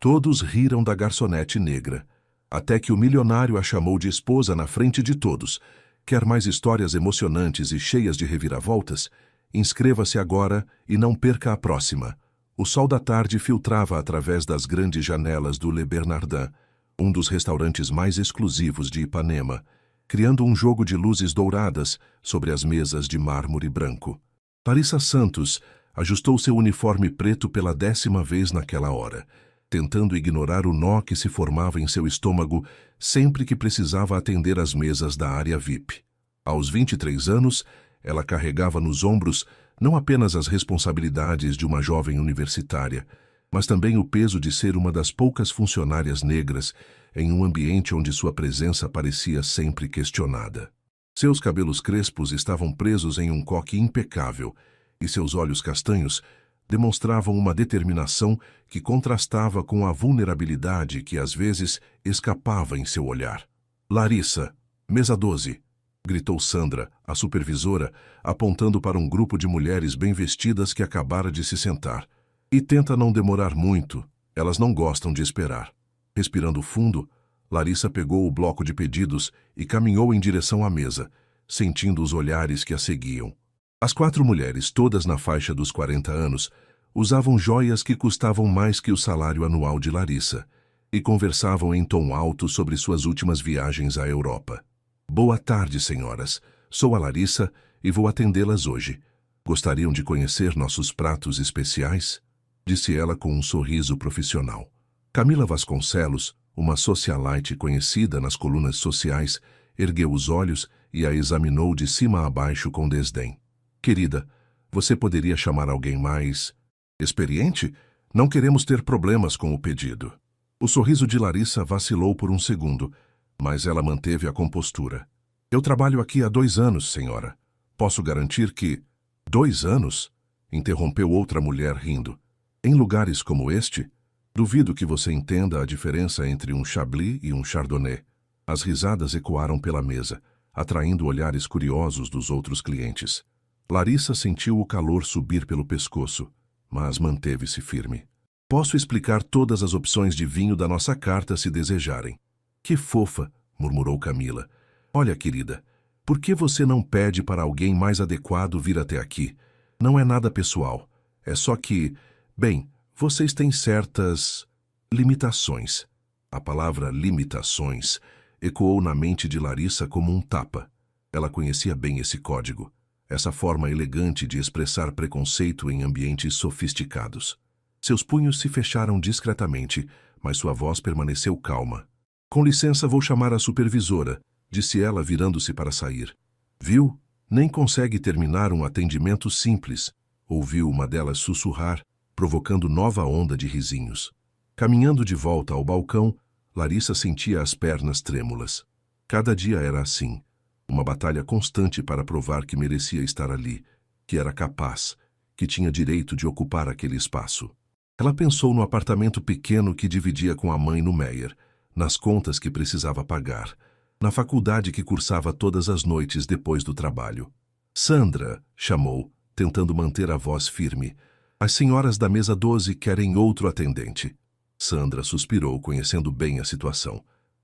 Todos riram da garçonete negra, até que o milionário a chamou de esposa na frente de todos. Quer mais histórias emocionantes e cheias de reviravoltas? Inscreva-se agora e não perca a próxima. O sol da tarde filtrava através das grandes janelas do Le Bernardin, um dos restaurantes mais exclusivos de Ipanema, criando um jogo de luzes douradas sobre as mesas de mármore branco. Larissa Santos ajustou seu uniforme preto pela 10ª vez naquela hora, tentando ignorar o nó que se formava em seu estômago sempre que precisava atender às mesas da área VIP. Aos 23 anos, ela carregava nos ombros não apenas as responsabilidades de uma jovem universitária, mas também o peso de ser uma das poucas funcionárias negras em um ambiente onde sua presença parecia sempre questionada. Seus cabelos crespos estavam presos em um coque impecável e seus olhos castanhos demonstravam uma determinação que contrastava com a vulnerabilidade que às vezes escapava em seu olhar. "Larissa, mesa 12", gritou Sandra, a supervisora, apontando para um grupo de mulheres bem vestidas que acabara de se sentar. "E tenta não demorar muito, elas não gostam de esperar." Respirando fundo, Larissa pegou o bloco de pedidos e caminhou em direção à mesa, sentindo os olhares que a seguiam. As 4 mulheres, todas na faixa dos 40 anos, usavam joias que custavam mais que o salário anual de Larissa e conversavam em tom alto sobre suas últimas viagens à Europa. "Boa tarde, senhoras. Sou a Larissa e vou atendê-las hoje. Gostariam de conhecer nossos pratos especiais?", disse ela com um sorriso profissional. Camila Vasconcelos, uma socialite conhecida nas colunas sociais, ergueu os olhos e a examinou de cima a baixo com desdém. "Querida, você poderia chamar alguém mais experiente? Não queremos ter problemas com o pedido." O sorriso de Larissa vacilou por um segundo, mas ela manteve a compostura. "Eu trabalho aqui há 2 anos, senhora. Posso garantir que..." "2 anos?", interrompeu outra mulher rindo. "Em lugares como este, duvido que você entenda a diferença entre um Chablis e um Chardonnay." As risadas ecoaram pela mesa, atraindo olhares curiosos dos outros clientes. Larissa sentiu o calor subir pelo pescoço, mas manteve-se firme. "Posso explicar todas as opções de vinho da nossa carta se desejarem." "Que fofa", murmurou Camila. "Olha, querida, por que você não pede para alguém mais adequado vir até aqui? Não é nada pessoal. É só que, bem, vocês têm certas limitações." A palavra limitações ecoou na mente de Larissa como um tapa. Ela conhecia bem esse código, essa forma elegante de expressar preconceito em ambientes sofisticados. Seus punhos se fecharam discretamente, mas sua voz permaneceu calma. "Com licença, vou chamar a supervisora", disse ela virando-se para sair. "Viu? Nem consegue terminar um atendimento simples", ouviu uma delas sussurrar, provocando nova onda de risinhos. Caminhando de volta ao balcão, Larissa sentia as pernas trêmulas. Cada dia era assim, uma batalha constante para provar que merecia estar ali, que era capaz, que tinha direito de ocupar aquele espaço. Ela pensou no apartamento pequeno que dividia com a mãe no Meyer, nas contas que precisava pagar, na faculdade que cursava todas as noites depois do trabalho. "Sandra", chamou, tentando manter a voz firme. "As senhoras da mesa 12 querem outro atendente." Sandra suspirou, conhecendo bem a situação.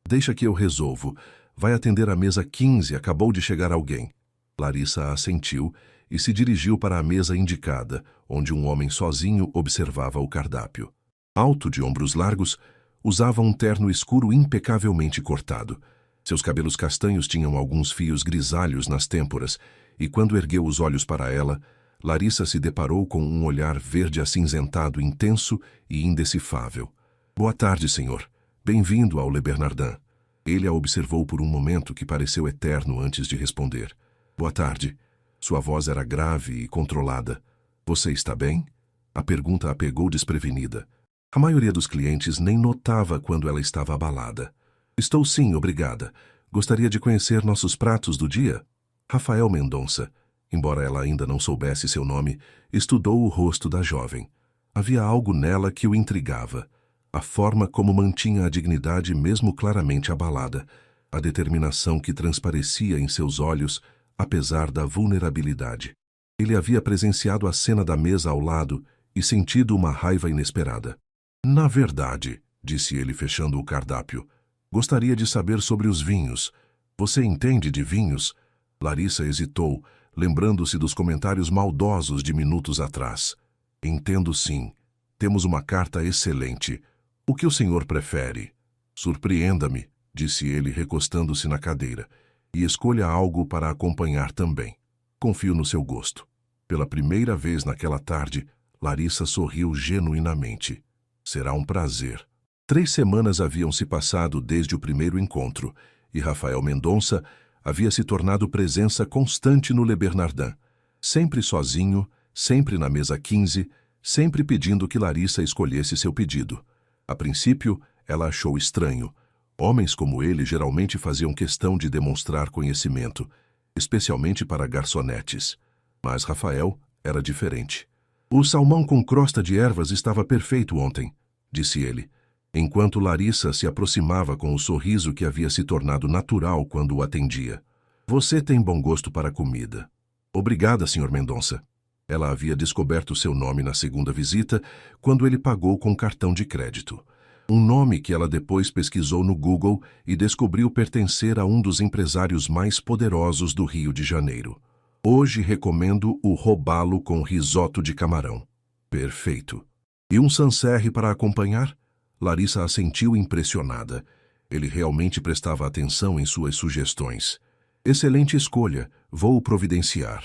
"Deixa que eu resolvo. Vai atender a mesa 15, acabou de chegar alguém." Larissa assentiu e se dirigiu para a mesa indicada, onde um homem sozinho observava o cardápio. Alto, de ombros largos, usava um terno escuro impecavelmente cortado. Seus cabelos castanhos tinham alguns fios grisalhos nas têmporas, e quando ergueu os olhos para ela, Larissa se deparou com um olhar verde acinzentado intenso e indecifável. "Boa tarde, senhor. Bem-vindo ao Le Bernardin." Ele a observou por um momento que pareceu eterno antes de responder. "Boa tarde." Sua voz era grave e controlada. "Você está bem?" A pergunta a pegou desprevenida. A maioria dos clientes nem notava quando ela estava abalada. "Estou sim, obrigada. Gostaria de conhecer nossos pratos do dia?" Rafael Mendonça, embora ela ainda não soubesse seu nome, estudou o rosto da jovem. Havia algo nela que o intrigava. A forma como mantinha a dignidade mesmo claramente abalada, a determinação que transparecia em seus olhos, apesar da vulnerabilidade. Ele havia presenciado a cena da mesa ao lado e sentido uma raiva inesperada. "Na verdade", disse ele fechando o cardápio. Gostaria de saber sobre os vinhos. Você entende de vinhos? Larissa hesitou, lembrando-se dos comentários maldosos de minutos atrás. Entendo sim. Temos uma carta excelente. O que o senhor prefere? Surpreenda-me, disse ele recostando-se na cadeira, e escolha algo para acompanhar também. Confio no seu gosto. Pela primeira vez naquela tarde, Larissa sorriu genuinamente. Será um prazer. 3 semanas haviam se passado desde o primeiro encontro, e Rafael Mendonça havia se tornado presença constante no Le Bernardin. Sempre sozinho, sempre na mesa 15, sempre pedindo que Larissa escolhesse seu pedido. A princípio, ela achou estranho. Homens como ele geralmente faziam questão de demonstrar conhecimento, especialmente para garçonetes. Mas Rafael era diferente. O salmão com crosta de ervas estava perfeito ontem, disse ele, enquanto Larissa se aproximava com o sorriso que havia se tornado natural quando o atendia. Você tem bom gosto para comida. Obrigada, Sr. Mendonça. Ela havia descoberto seu nome na segunda visita, quando ele pagou com cartão de crédito. Um nome que ela depois pesquisou no Google e descobriu pertencer a um dos empresários mais poderosos do Rio de Janeiro. Hoje recomendo o robalo com risoto de camarão. Perfeito. E um Sancerre para acompanhar? Larissa assentiu impressionada. Ele realmente prestava atenção em suas sugestões. Excelente escolha, vou providenciar.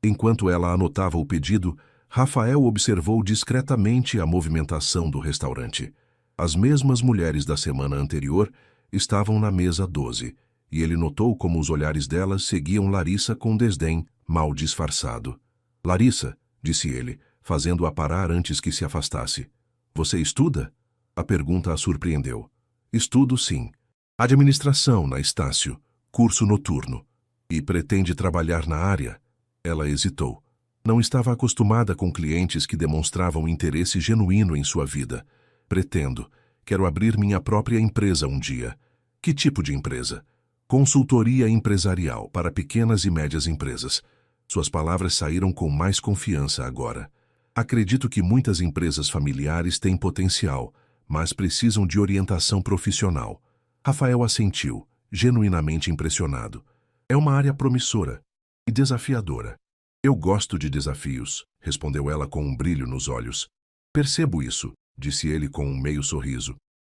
Enquanto ela anotava o pedido, Rafael observou discretamente a movimentação do restaurante. As mesmas mulheres da semana anterior estavam na mesa 12, e ele notou como os olhares delas seguiam Larissa com desdém, mal disfarçado. Larissa, disse ele, fazendo-a parar antes que se afastasse. Você estuda? A pergunta a surpreendeu. Estudo, sim. Administração na Estácio, curso noturno. E pretende trabalhar na área? Ela hesitou. Não estava acostumada com clientes que demonstravam interesse genuíno em sua vida. Pretendo. Quero abrir minha própria empresa um dia. Que tipo de empresa? Consultoria empresarial para pequenas e médias empresas. Suas palavras saíram com mais confiança agora. Acredito que muitas empresas familiares têm potencial, mas precisam de orientação profissional. Rafael assentiu, genuinamente impressionado. É uma área promissora e desafiadora. Eu gosto de desafios, respondeu ela com um brilho nos olhos. Percebo isso, disse ele com um meio sorriso.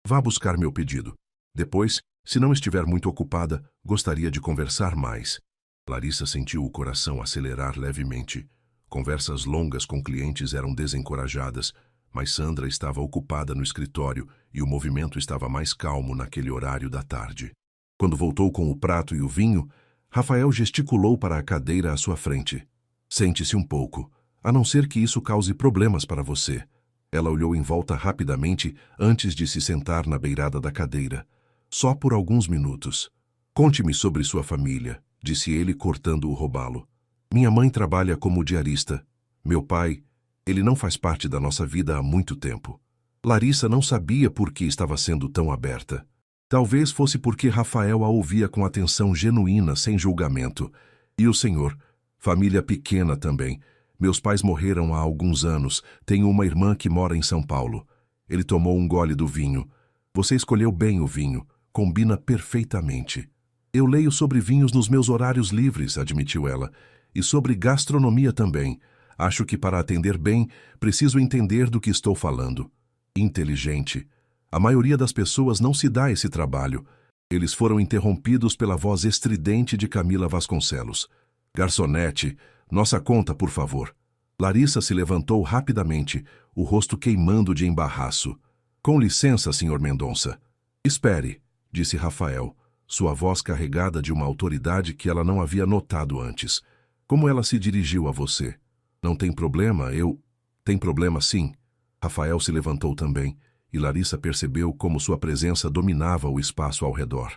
Vá buscar meu pedido. Depois, se não estiver muito ocupada, gostaria de conversar mais. Larissa sentiu o coração acelerar levemente. Conversas longas com clientes eram desencorajadas, mas Sandra estava ocupada no escritório e o movimento estava mais calmo naquele horário da tarde. Quando voltou com o prato e o vinho, Rafael gesticulou para a cadeira à sua frente. Sente-se um pouco, a não ser que isso cause problemas para você. Ela olhou em volta rapidamente antes de se sentar na beirada da cadeira. Só por alguns minutos. Conte-me sobre sua família, disse ele cortando o robalo. Minha mãe trabalha como diarista. Meu pai, ele não faz parte da nossa vida há muito tempo. Larissa não sabia por que estava sendo tão aberta. Talvez fosse porque Rafael a ouvia com atenção genuína, sem julgamento. E o senhor? Família pequena também. Meus pais morreram há alguns anos. Tenho uma irmã que mora em São Paulo. Ele tomou um gole do vinho. Você escolheu bem o vinho. Combina perfeitamente. Eu leio sobre vinhos nos meus horários livres, admitiu ela. E sobre gastronomia também. Acho que para atender bem, preciso entender do que estou falando. Inteligente. A maioria das pessoas não se dá esse trabalho. Eles foram interrompidos pela voz estridente de Camila Vasconcelos. Garçonete, nossa conta, por favor. Larissa se levantou rapidamente, o rosto queimando de embaraço. Com licença, Sr. Mendonça. Espere, disse Rafael, sua voz carregada de uma autoridade que ela não havia notado antes. Como ela se dirigiu a você? Não tem problema, Tem problema, sim. Rafael se levantou também, e Larissa percebeu como sua presença dominava o espaço ao redor.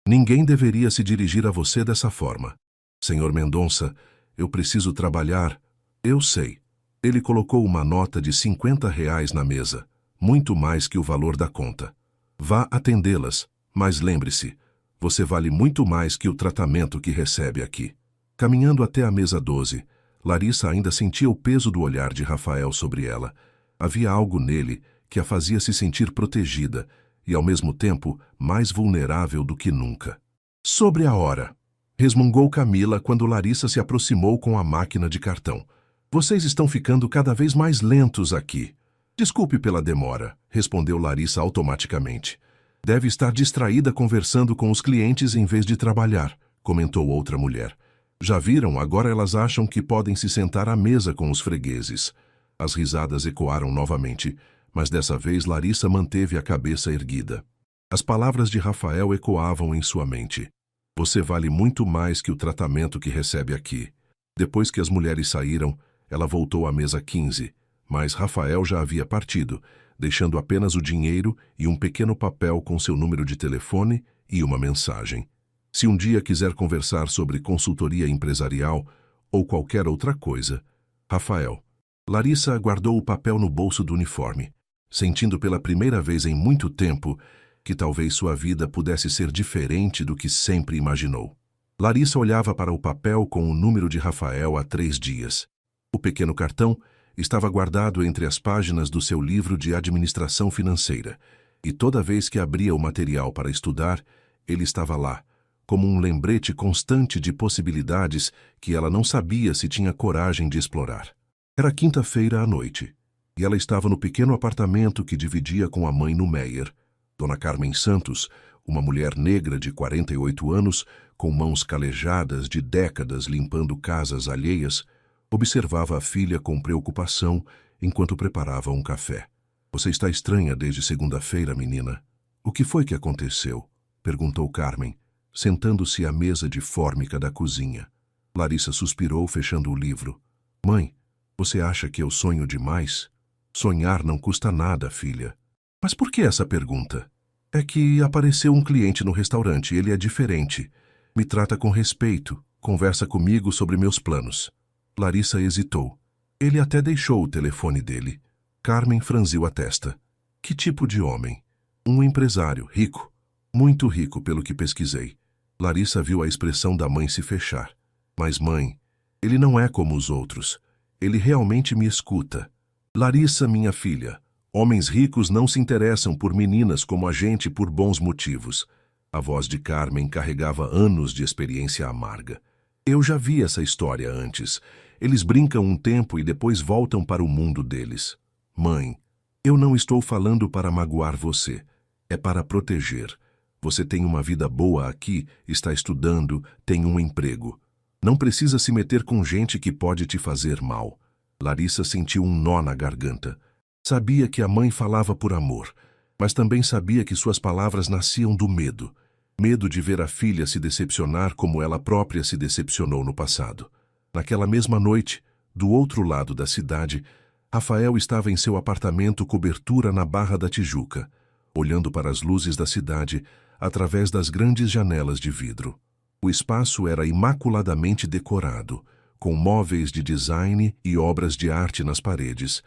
Ninguém deveria se dirigir a você dessa forma. Senhor Mendonça, eu preciso trabalhar. Eu sei. Ele colocou uma nota de R$ 50 na mesa, muito mais que o valor da conta. Vá atendê-las, mas lembre-se, você vale muito mais que o tratamento que recebe aqui. Caminhando até a mesa 12, Larissa ainda sentia o peso do olhar de Rafael sobre ela. Havia algo nele que a fazia se sentir protegida e, ao mesmo tempo, mais vulnerável do que nunca. Sobre a hora, resmungou Camila quando Larissa se aproximou com a máquina de cartão. Vocês estão ficando cada vez mais lentos aqui. Desculpe pela demora, respondeu Larissa automaticamente. Deve estar distraída conversando com os clientes em vez de trabalhar, comentou outra mulher. Já viram? Agora elas acham que podem se sentar à mesa com os fregueses. As risadas ecoaram novamente, mas dessa vez Larissa manteve a cabeça erguida. As palavras de Rafael ecoavam em sua mente. Você vale muito mais que o tratamento que recebe aqui. Depois que as mulheres saíram, ela voltou à mesa 15, mas Rafael já havia partido, deixando apenas o dinheiro e um pequeno papel com seu número de telefone e uma mensagem. Se um dia quiser conversar sobre consultoria empresarial ou qualquer outra coisa, Rafael. Larissa guardou o papel no bolso do uniforme, sentindo pela primeira vez em muito tempo que talvez sua vida pudesse ser diferente do que sempre imaginou. Larissa olhava para o papel com o número de Rafael há 3 dias. O pequeno cartão estava guardado entre as páginas do seu livro de administração financeira, e toda vez que abria o material para estudar, ele estava lá, como um lembrete constante de possibilidades que ela não sabia se tinha coragem de explorar. Era quinta-feira à noite, e ela estava no pequeno apartamento que dividia com a mãe no Meier. Dona Carmen Santos, uma mulher negra de 48 anos, com mãos calejadas de décadas limpando casas alheias, observava a filha com preocupação enquanto preparava um café. Você está estranha desde segunda-feira, menina. O que foi que aconteceu? Perguntou Carmen, sentando-se à mesa de fórmica da cozinha. Larissa suspirou, fechando o livro. Mãe, você acha que eu sonho demais? Sonhar não custa nada, filha. Mas por que essa pergunta? É que apareceu um cliente no restaurante, ele é diferente. Me trata com respeito, conversa comigo sobre meus planos. Larissa hesitou. Ele até deixou o telefone dele. Carmen franziu a testa. Que tipo de homem? Um empresário, rico. Muito rico, pelo que pesquisei. Larissa viu a expressão da mãe se fechar. Mas, mãe, ele não é como os outros. Ele realmente me escuta. Larissa, minha filha, homens ricos não se interessam por meninas como a gente por bons motivos. A voz de Carmen carregava anos de experiência amarga. Eu já vi essa história antes. Eles brincam um tempo e depois voltam para o mundo deles. Mãe, eu não estou falando para magoar você. É para proteger. Você tem uma vida boa aqui, está estudando, tem um emprego. Não precisa se meter com gente que pode te fazer mal. Larissa sentiu um nó na garganta. Sabia que a mãe falava por amor, mas também sabia que suas palavras nasciam do medo. Medo de ver a filha se decepcionar como ela própria se decepcionou no passado. Naquela mesma noite, do outro lado da cidade, Rafael estava em seu apartamento cobertura na Barra da Tijuca, olhando para as luzes da cidade através das grandes janelas de vidro. O espaço era imaculadamente decorado, com móveis de design e obras de arte nas paredes,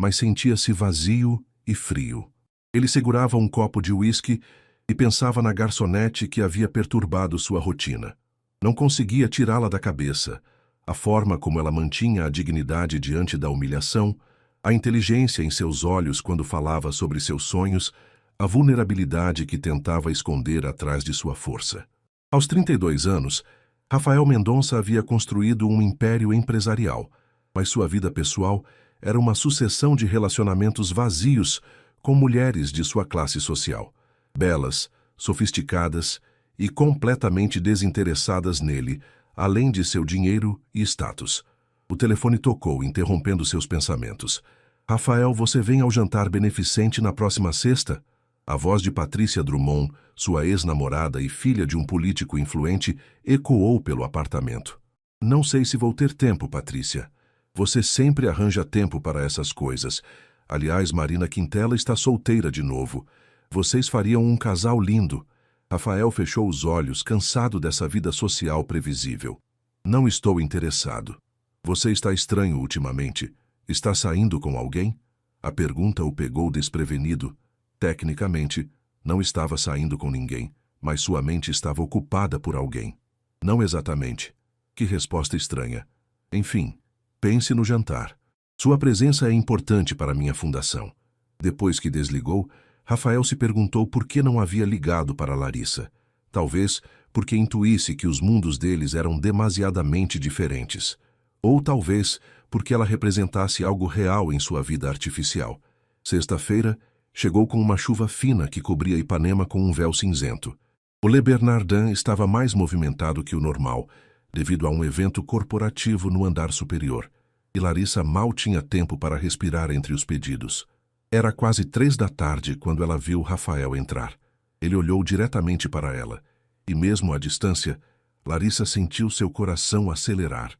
mas sentia-se vazio e frio. Ele segurava um copo de uísque e pensava na garçonete que havia perturbado sua rotina. Não conseguia tirá-la da cabeça. A forma como ela mantinha a dignidade diante da humilhação, a inteligência em seus olhos quando falava sobre seus sonhos, a vulnerabilidade que tentava esconder atrás de sua força. Aos 32 anos, Rafael Mendonça havia construído um império empresarial, mas sua vida pessoal era uma sucessão de relacionamentos vazios com mulheres de sua classe social, belas, sofisticadas e completamente desinteressadas nele, além de seu dinheiro e status. O telefone tocou, interrompendo seus pensamentos. Rafael, você vem ao jantar beneficente na próxima sexta? A voz de Patrícia Drummond, sua ex-namorada e filha de um político influente, ecoou pelo apartamento. Não sei se vou ter tempo, Patrícia. Você sempre arranja tempo para essas coisas. Aliás, Marina Quintela está solteira de novo. Vocês fariam um casal lindo. Rafael fechou os olhos, cansado dessa vida social previsível. Não estou interessado. Você está estranho ultimamente. Está saindo com alguém? A pergunta o pegou desprevenido. Tecnicamente, não estava saindo com ninguém, mas sua mente estava ocupada por alguém. Não exatamente. Que resposta estranha. Enfim, pense no jantar. Sua presença é importante para minha fundação. Depois que desligou, Rafael se perguntou por que não havia ligado para Larissa. Talvez porque intuísse que os mundos deles eram demasiadamente diferentes. Ou talvez porque ela representasse algo real em sua vida artificial. Sexta-feira, chegou com uma chuva fina que cobria Ipanema com um véu cinzento. O Le Bernardin estava mais movimentado que o normal, devido a um evento corporativo no andar superior, e Larissa mal tinha tempo para respirar entre os pedidos. Era quase 3 da tarde quando ela viu Rafael entrar. Ele olhou diretamente para ela, e mesmo à distância, Larissa sentiu seu coração acelerar.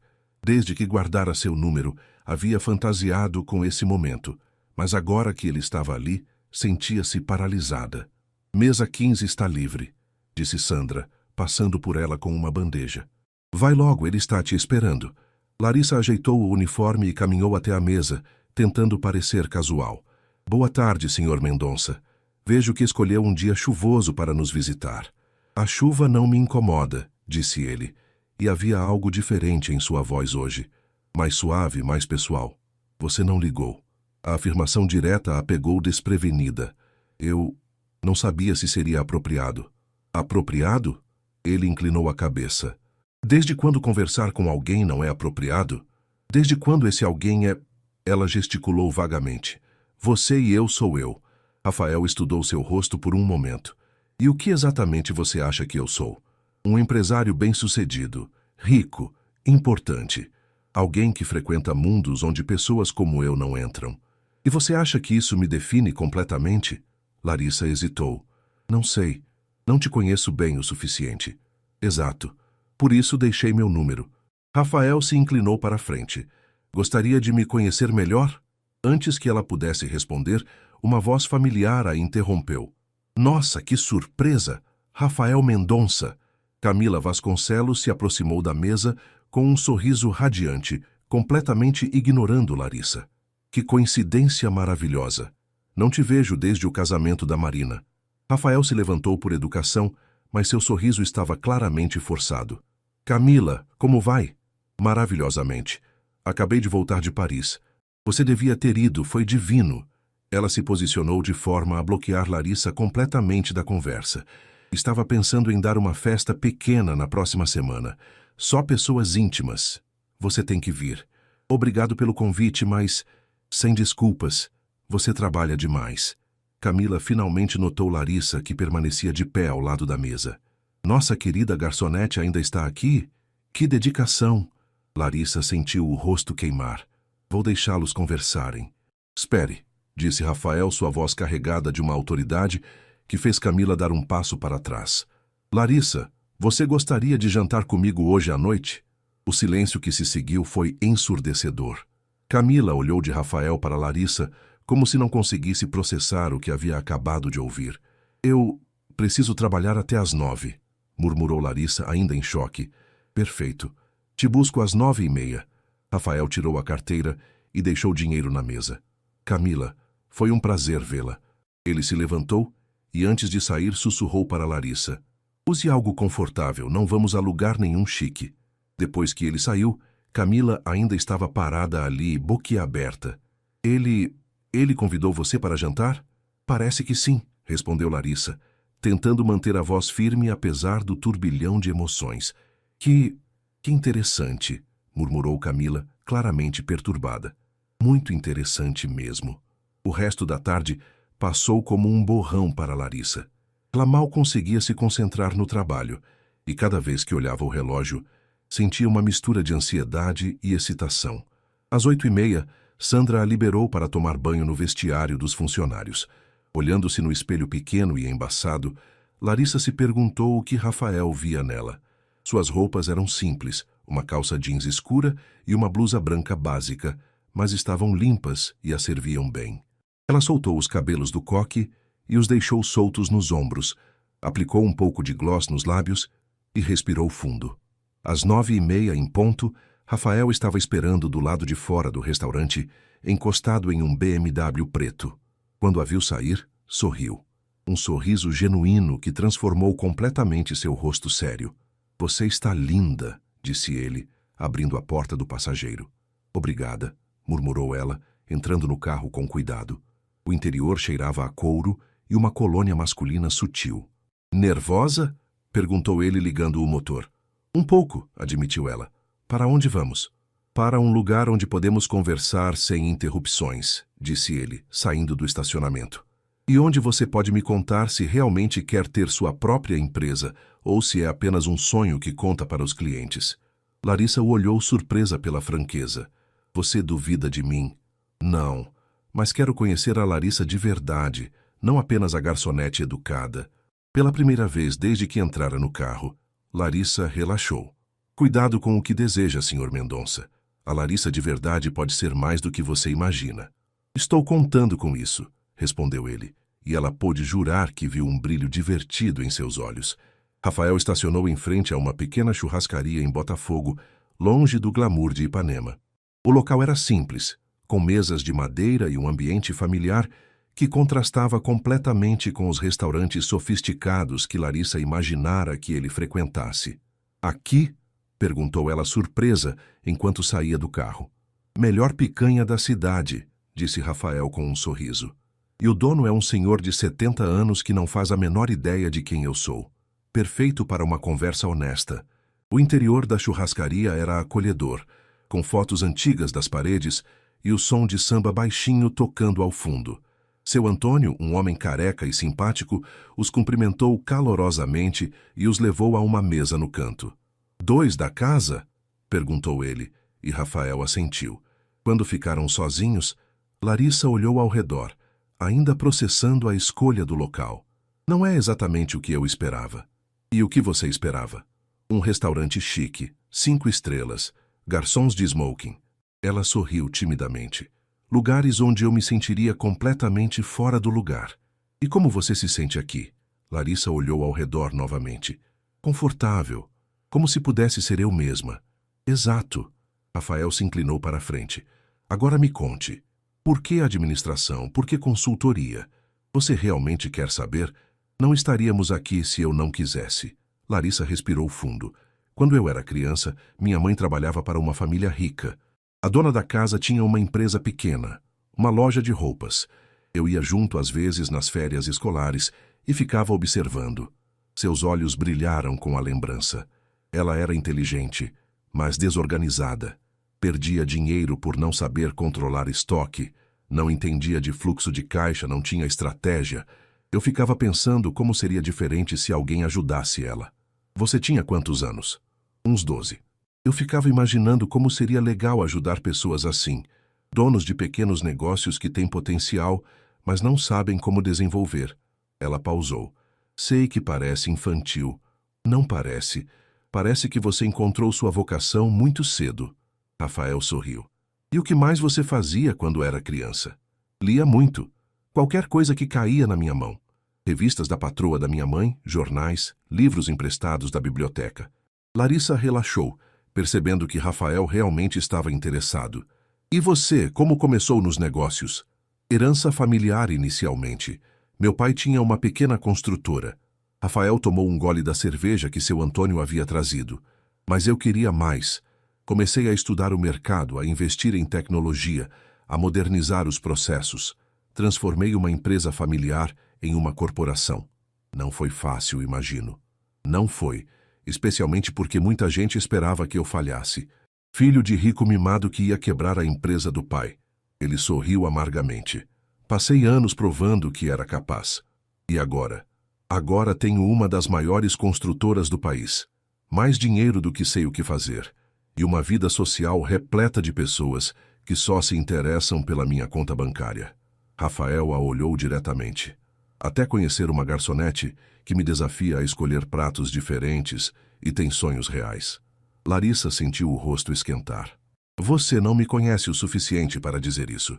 Desde que guardara seu número, havia fantasiado com esse momento, mas agora que ele estava ali, sentia-se paralisada. Mesa 15 está livre, disse Sandra, passando por ela com uma bandeja. Vai logo, ele está te esperando. Larissa ajeitou o uniforme e caminhou até a mesa, tentando parecer casual. Boa tarde, Sr. Mendonça. Vejo que escolheu um dia chuvoso para nos visitar. A chuva não me incomoda, disse ele, e havia algo diferente em sua voz hoje. Mais suave, mais pessoal. Você não ligou. A afirmação direta a pegou desprevenida. Eu não sabia se seria apropriado. Apropriado? Ele inclinou a cabeça. Desde quando conversar com alguém não é apropriado? Desde quando esse alguém é... Ela gesticulou vagamente. Você e eu sou eu. Rafael estudou seu rosto por um momento. E o que exatamente você acha que eu sou? Um empresário bem-sucedido, rico, importante. Alguém que frequenta mundos onde pessoas como eu não entram. E você acha que isso me define completamente? Larissa hesitou. Não sei. Não te conheço bem o suficiente. Exato. Por isso deixei meu número. Rafael se inclinou para a frente. Gostaria de me conhecer melhor? Antes que ela pudesse responder, uma voz familiar a interrompeu. Nossa, que surpresa! Rafael Mendonça! Camila Vasconcelos se aproximou da mesa com um sorriso radiante, completamente ignorando Larissa. Que coincidência maravilhosa! Não te vejo desde o casamento da Marina. Rafael se levantou por educação, mas seu sorriso estava claramente forçado. Camila, como vai? Maravilhosamente. Acabei de voltar de Paris. Você devia ter ido, foi divino. Ela se posicionou de forma a bloquear Larissa completamente da conversa. Estava pensando em dar uma festa pequena na próxima semana. Só pessoas íntimas. Você tem que vir. Obrigado pelo convite, mas... Sem desculpas. Você trabalha demais. Camila finalmente notou Larissa, que permanecia de pé ao lado da mesa. Nossa querida garçonete ainda está aqui? Que dedicação! Larissa sentiu o rosto queimar. Vou deixá-los conversarem. Espere, disse Rafael, sua voz carregada de uma autoridade que fez Camila dar um passo para trás. Larissa, você gostaria de jantar comigo hoje à noite? O silêncio que se seguiu foi ensurdecedor. Camila olhou de Rafael para Larissa como se não conseguisse processar o que havia acabado de ouvir. Eu preciso trabalhar até às 9, murmurou Larissa, ainda em choque. Perfeito. Te busco às 9:30. Rafael tirou a carteira e deixou dinheiro na mesa. Camila, foi um prazer vê-la. Ele se levantou e, antes de sair, sussurrou para Larissa. Use algo confortável, não vamos a lugar nenhum chique. Depois que ele saiu, Camila ainda estava parada ali, boquiaberta. Ele convidou você para jantar? Parece que sim, respondeu Larissa, tentando manter a voz firme apesar do turbilhão de emoções. Que interessante, murmurou Camila, claramente perturbada. Muito interessante mesmo. O resto da tarde passou como um borrão para Larissa. Ela mal conseguia se concentrar no trabalho, e cada vez que olhava o relógio, sentia uma mistura de ansiedade e excitação. Às 8:30, Sandra a liberou para tomar banho no vestiário dos funcionários. Olhando-se no espelho pequeno e embaçado, Larissa se perguntou o que Rafael via nela. Suas roupas eram simples, uma calça jeans escura e uma blusa branca básica, mas estavam limpas e a serviam bem. Ela soltou os cabelos do coque e os deixou soltos nos ombros, aplicou um pouco de gloss nos lábios e respirou fundo. Às 9:30 em ponto, Rafael estava esperando do lado de fora do restaurante, encostado em um BMW preto. Quando a viu sair, sorriu. Um sorriso genuíno que transformou completamente seu rosto sério. Você está linda, disse ele, abrindo a porta do passageiro. Obrigada, murmurou ela, entrando no carro com cuidado. O O interior cheirava a couro e uma colônia masculina sutil. Nervosa? Perguntou ele, ligando o motor. Um pouco, admitiu ela. Para onde vamos? Para um lugar onde podemos conversar sem interrupções, disse ele, saindo do estacionamento. E onde você pode me contar se realmente quer ter sua própria empresa ou se é apenas um sonho que conta para os clientes. Larissa o olhou surpresa pela franqueza. Você duvida de mim? Não, mas quero conhecer a Larissa de verdade, não apenas a garçonete educada. Pela primeira vez desde que entrara no carro, Larissa relaxou. Cuidado com o que deseja, Sr. Mendonça. A Larissa de verdade pode ser mais do que você imagina. Estou contando com isso, respondeu ele, e ela pôde jurar que viu um brilho divertido em seus olhos. Rafael estacionou em frente a uma pequena churrascaria em Botafogo, longe do glamour de Ipanema. O local era simples, com mesas de madeira e um ambiente familiar que contrastava completamente com os restaurantes sofisticados que Larissa imaginara que ele frequentasse. Aqui? Perguntou ela surpresa enquanto saía do carro. Melhor picanha da cidade, disse Rafael com um sorriso. E o dono é um senhor de 70 anos que não faz a menor ideia de quem eu sou. Perfeito para uma conversa honesta. O interior da churrascaria era acolhedor, com fotos antigas das paredes e o som de samba baixinho tocando ao fundo. Seu Antônio, um homem careca e simpático, os cumprimentou calorosamente e os levou a uma mesa no canto. Dois da casa? Perguntou ele, e Rafael assentiu. Quando ficaram sozinhos, Larissa olhou ao redor, ainda processando a escolha do local. Não é exatamente o que eu esperava. E o que você esperava? Um restaurante chique, 5 estrelas, garçons de smoking. Ela sorriu timidamente. Lugares onde eu me sentiria completamente fora do lugar. E como você se sente aqui? Larissa olhou ao redor novamente. Confortável. Como se pudesse ser eu mesma. Exato. Rafael se inclinou para a frente. Agora me conte. Por que administração? Por que consultoria? Você realmente quer saber? Não estaríamos aqui se eu não quisesse. Larissa respirou fundo. Quando eu era criança, minha mãe trabalhava para uma família rica. A dona da casa tinha uma empresa pequena, uma loja de roupas. Eu ia junto às vezes nas férias escolares e ficava observando. Seus olhos brilharam com a lembrança. Ela era inteligente, mas desorganizada. Perdia dinheiro por não saber controlar estoque, não entendia de fluxo de caixa, não tinha estratégia. Eu ficava pensando como seria diferente se alguém ajudasse ela. Você tinha quantos anos? Uns 12. Eu ficava imaginando como seria legal ajudar pessoas assim, donos de pequenos negócios que têm potencial, mas não sabem como desenvolver. Ela pausou. Sei que parece infantil. Não parece. Parece que você encontrou sua vocação muito cedo. Rafael sorriu. E o que mais você fazia quando era criança? Lia muito. Qualquer coisa que caía na minha mão. Revistas da patroa da minha mãe, jornais, livros emprestados da biblioteca. Larissa relaxou, percebendo que Rafael realmente estava interessado. E você, como começou nos negócios? Herança familiar inicialmente. Meu pai tinha uma pequena construtora. Rafael tomou um gole da cerveja que seu Antônio havia trazido. Mas eu queria mais. Comecei a estudar o mercado, a investir em tecnologia, a modernizar os processos. Transformei uma empresa familiar em uma corporação. Não foi fácil, imagino. Não foi, especialmente porque muita gente esperava que eu falhasse. Filho de rico mimado que ia quebrar a empresa do pai. Ele sorriu amargamente. Passei anos provando que era capaz. E agora? Agora tenho uma das maiores construtoras do país. Mais dinheiro do que sei o que fazer. E uma vida social repleta de pessoas que só se interessam pela minha conta bancária. Rafael a olhou diretamente. Até conhecer uma garçonete que me desafia a escolher pratos diferentes e tem sonhos reais. Larissa sentiu o rosto esquentar. Você não me conhece o suficiente para dizer isso.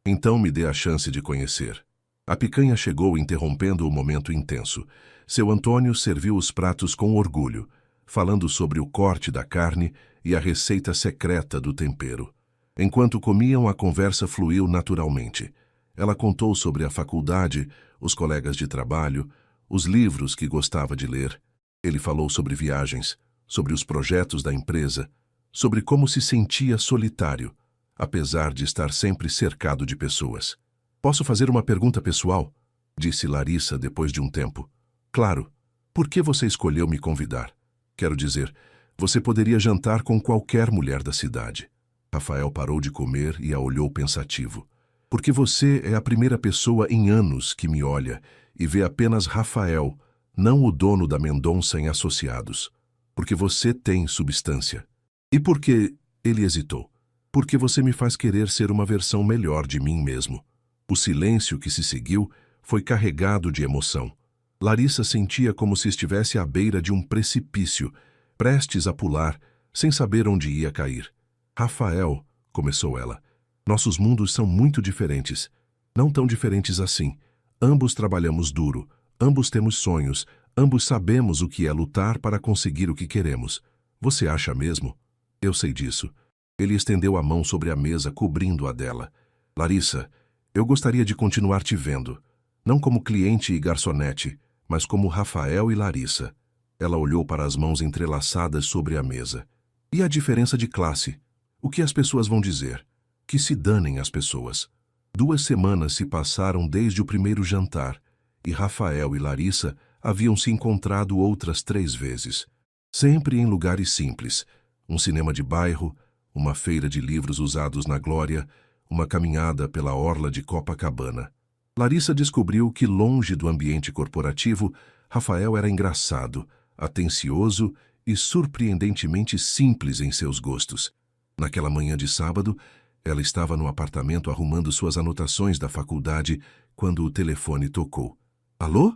Então me dê a chance de conhecer. A picanha chegou interrompendo o momento intenso. Seu Antônio serviu os pratos com orgulho, falando sobre o corte da carne e a receita secreta do tempero. Enquanto comiam, a conversa fluiu naturalmente. Ela contou sobre a faculdade, os colegas de trabalho, os livros que gostava de ler. Ele falou sobre viagens, sobre os projetos da empresa, sobre como se sentia solitário, apesar de estar sempre cercado de pessoas. Posso fazer uma pergunta pessoal? Disse Larissa depois de um tempo. Claro. Por que você escolheu me convidar? Quero dizer, você poderia jantar com qualquer mulher da cidade. Rafael parou de comer e a olhou pensativo. Porque você é a primeira pessoa em anos que me olha e vê apenas Rafael, não o dono da Mendonça em Associados. Porque você tem substância. E por que ele hesitou? Porque você me faz querer ser uma versão melhor de mim mesmo. O silêncio que se seguiu foi carregado de emoção. Larissa sentia como se estivesse à beira de um precipício, prestes a pular, sem saber onde ia cair. Rafael, começou ela, nossos mundos são muito diferentes. Não tão diferentes assim. Ambos trabalhamos duro, ambos temos sonhos, ambos sabemos o que é lutar para conseguir o que queremos. Você acha mesmo? Eu sei disso. Ele estendeu a mão sobre a mesa, cobrindo-a dela. Larissa, eu gostaria de continuar te vendo. Não como cliente e garçonete, mas como Rafael e Larissa. Ela olhou para as mãos entrelaçadas sobre a mesa. E a diferença de classe? O que as pessoas vão dizer? Que se danem as pessoas. 2 semanas se passaram desde o primeiro jantar, e Rafael e Larissa haviam se encontrado outras 3 vezes. Sempre em lugares simples. Um cinema de bairro, uma feira de livros usados na Glória, uma caminhada pela orla de Copacabana. Larissa descobriu que, longe do ambiente corporativo, Rafael era engraçado, atencioso e surpreendentemente simples em seus gostos. Naquela manhã de sábado, ela estava no apartamento arrumando suas anotações da faculdade quando o telefone tocou. Alô?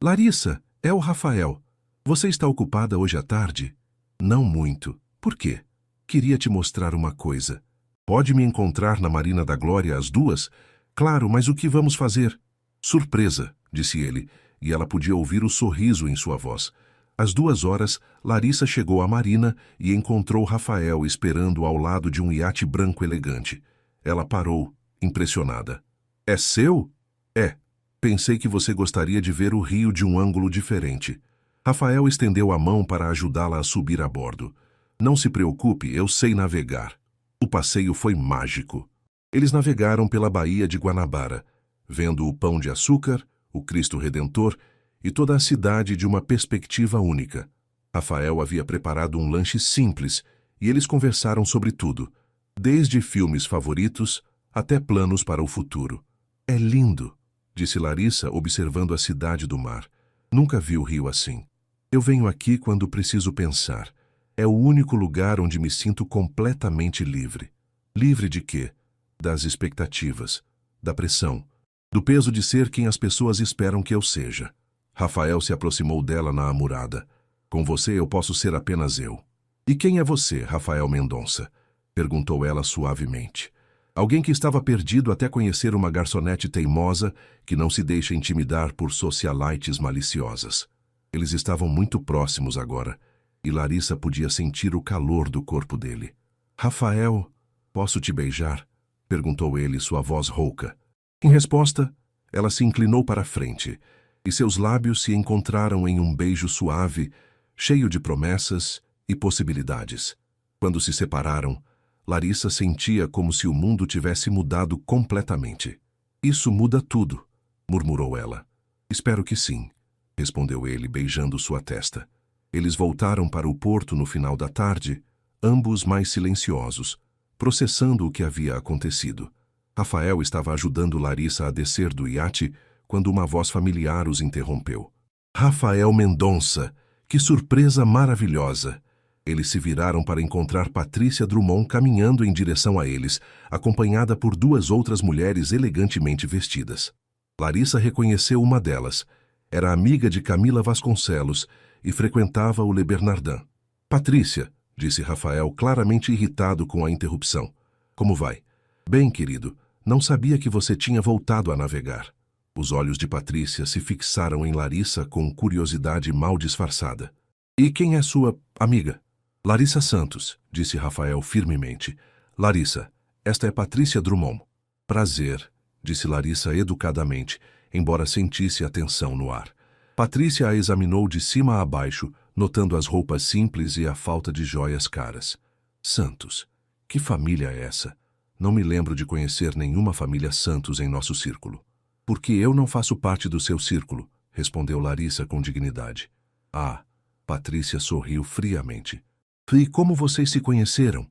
Larissa, é o Rafael. Você está ocupada hoje à tarde? Não muito. Por quê? Queria te mostrar uma coisa. Pode me encontrar na Marina da Glória às 2? Claro, mas o que vamos fazer? Surpresa, disse ele, e ela podia ouvir o sorriso em sua voz. Às 2 horas, Larissa chegou à marina e encontrou Rafael esperando ao lado de um iate branco elegante. Ela parou, impressionada. É seu? É. Pensei que você gostaria de ver o rio de um ângulo diferente. Rafael estendeu a mão para ajudá-la a subir a bordo. Não se preocupe, eu sei navegar. O passeio foi mágico. Eles navegaram pela Baía de Guanabara, vendo o Pão de Açúcar, o Cristo Redentor e toda a cidade de uma perspectiva única. Rafael havia preparado um lanche simples e eles conversaram sobre tudo, desde filmes favoritos até planos para o futuro. É lindo, disse Larissa, observando a cidade do mar. Nunca vi o rio assim. Eu venho aqui quando preciso pensar. É o único lugar onde me sinto completamente livre. Livre de quê? Das expectativas, da pressão, do peso de ser quem as pessoas esperam que eu seja. Rafael se aproximou dela na amurada. Com você eu posso ser apenas eu. E quem é você, Rafael Mendonça? Perguntou ela suavemente. Alguém que estava perdido até conhecer uma garçonete teimosa que não se deixa intimidar por socialites maliciosas. Eles estavam muito próximos agora, e Larissa podia sentir o calor do corpo dele. Rafael, posso te beijar? Perguntou ele, sua voz rouca. Em resposta, ela se inclinou para a frente, e seus lábios se encontraram em um beijo suave, cheio de promessas e possibilidades. Quando se separaram, Larissa sentia como se o mundo tivesse mudado completamente. Isso muda tudo, murmurou ela. Espero que sim, respondeu ele, beijando sua testa. Eles voltaram para o porto no final da tarde, ambos mais silenciosos, processando o que havia acontecido. Rafael estava ajudando Larissa a descer do iate quando uma voz familiar os interrompeu. Rafael Mendonça! Que surpresa maravilhosa! Eles se viraram para encontrar Patrícia Drummond caminhando em direção a eles, acompanhada por 2 outras mulheres elegantemente vestidas. Larissa reconheceu uma delas. Era amiga de Camila Vasconcelos e frequentava o Le Bernardin. Patrícia, disse Rafael, claramente irritado com a interrupção. Como vai? Bem, querido, não sabia que você tinha voltado a navegar. Os olhos de Patrícia se fixaram em Larissa com curiosidade mal disfarçada. E quem é sua amiga? Larissa Santos, disse Rafael firmemente. Larissa, esta é Patrícia Drummond. Prazer, disse Larissa educadamente, embora sentisse a tensão no ar. Patrícia a examinou de cima a baixo, notando as roupas simples e a falta de joias caras. Santos, que família é essa? Não me lembro de conhecer nenhuma família Santos em nosso círculo. Porque eu não faço parte do seu círculo, respondeu Larissa com dignidade. Ah, Patrícia sorriu friamente. E como vocês se conheceram?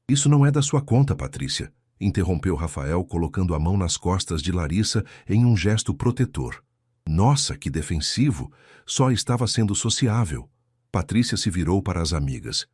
Isso não é da sua conta, Patrícia, interrompeu Rafael, colocando a mão nas costas de Larissa em um gesto protetor. Nossa, que defensivo! Só estava sendo sociável. Patrícia se virou para as amigas.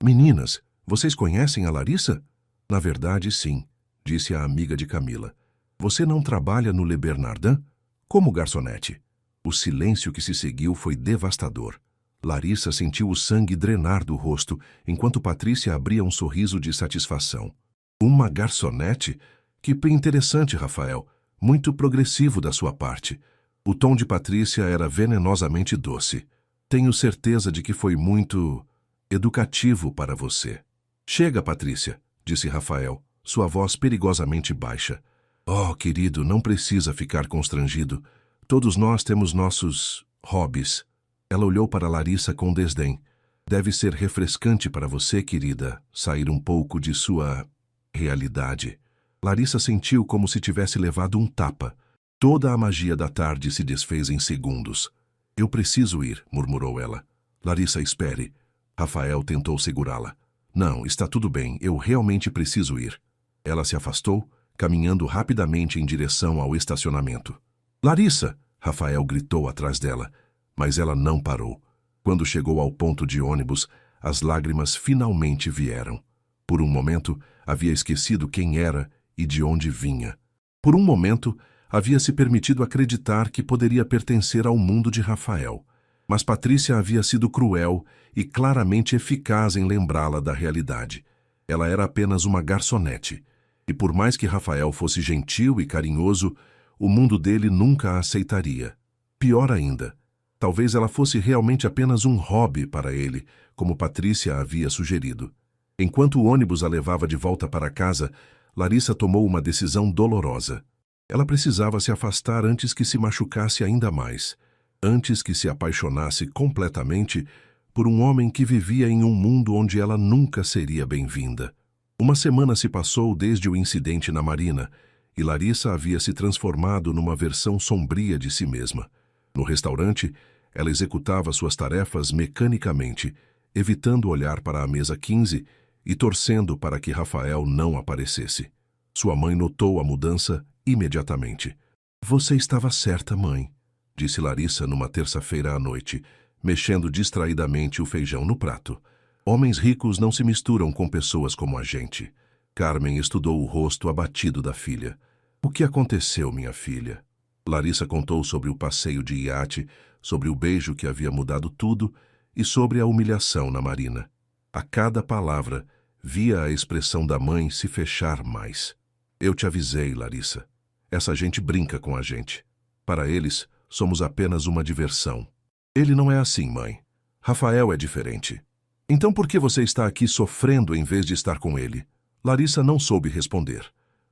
Meninas, vocês conhecem a Larissa? Na verdade, sim, disse a amiga de Camila. Você não trabalha no Le Bernardin? Como garçonete? O silêncio que se seguiu foi devastador. Larissa sentiu o sangue drenar do rosto, enquanto Patrícia abria um sorriso de satisfação. Uma garçonete? Que interessante, Rafael. Muito progressivo da sua parte. O tom de Patrícia era venenosamente doce. Tenho certeza de que foi muito educativo para você. Chega, Patrícia, disse Rafael, sua voz perigosamente baixa. Oh, querido, não precisa ficar constrangido. Todos nós temos nossos hobbies. Ela olhou para Larissa com desdém. Deve ser refrescante para você, querida, sair um pouco de sua realidade. Larissa sentiu como se tivesse levado um tapa. Toda a magia da tarde se desfez em segundos. Eu preciso ir, murmurou ela. Larissa, espere. Rafael tentou segurá-la. Não, está tudo bem, eu realmente preciso ir. Ela se afastou, caminhando rapidamente em direção ao estacionamento. Larissa! Rafael gritou atrás dela, mas ela não parou. Quando chegou ao ponto de ônibus, as lágrimas finalmente vieram. Por um momento, havia esquecido quem era e de onde vinha. Por um momento, havia se permitido acreditar que poderia pertencer ao mundo de Rafael. Mas Patrícia havia sido cruel e claramente eficaz em lembrá-la da realidade. Ela era apenas uma garçonete. E por mais que Rafael fosse gentil e carinhoso, o mundo dele nunca a aceitaria. Pior ainda, talvez ela fosse realmente apenas um hobby para ele, como Patrícia havia sugerido. Enquanto o ônibus a levava de volta para casa, Larissa tomou uma decisão dolorosa. Ela precisava se afastar antes que se machucasse ainda mais, antes que se apaixonasse completamente por um homem que vivia em um mundo onde ela nunca seria bem-vinda. Uma semana se passou desde o incidente na marina, e Larissa havia se transformado numa versão sombria de si mesma. No restaurante, ela executava suas tarefas mecanicamente, evitando olhar para a mesa 15 e torcendo para que Rafael não aparecesse. Sua mãe notou a mudança imediatamente. Você estava certa, mãe, disse Larissa numa terça-feira à noite, mexendo distraidamente o feijão no prato. Homens ricos não se misturam com pessoas como a gente. Carmen estudou o rosto abatido da filha. O que aconteceu, minha filha? Larissa contou sobre o passeio de iate, sobre o beijo que havia mudado tudo e sobre a humilhação na marina. A cada palavra, via a expressão da mãe se fechar mais. Eu te avisei, Larissa. Essa gente brinca com a gente. Para eles, somos apenas uma diversão. Ele não é assim, mãe. Rafael é diferente. Então por que você está aqui sofrendo em vez de estar com ele? Larissa não soube responder.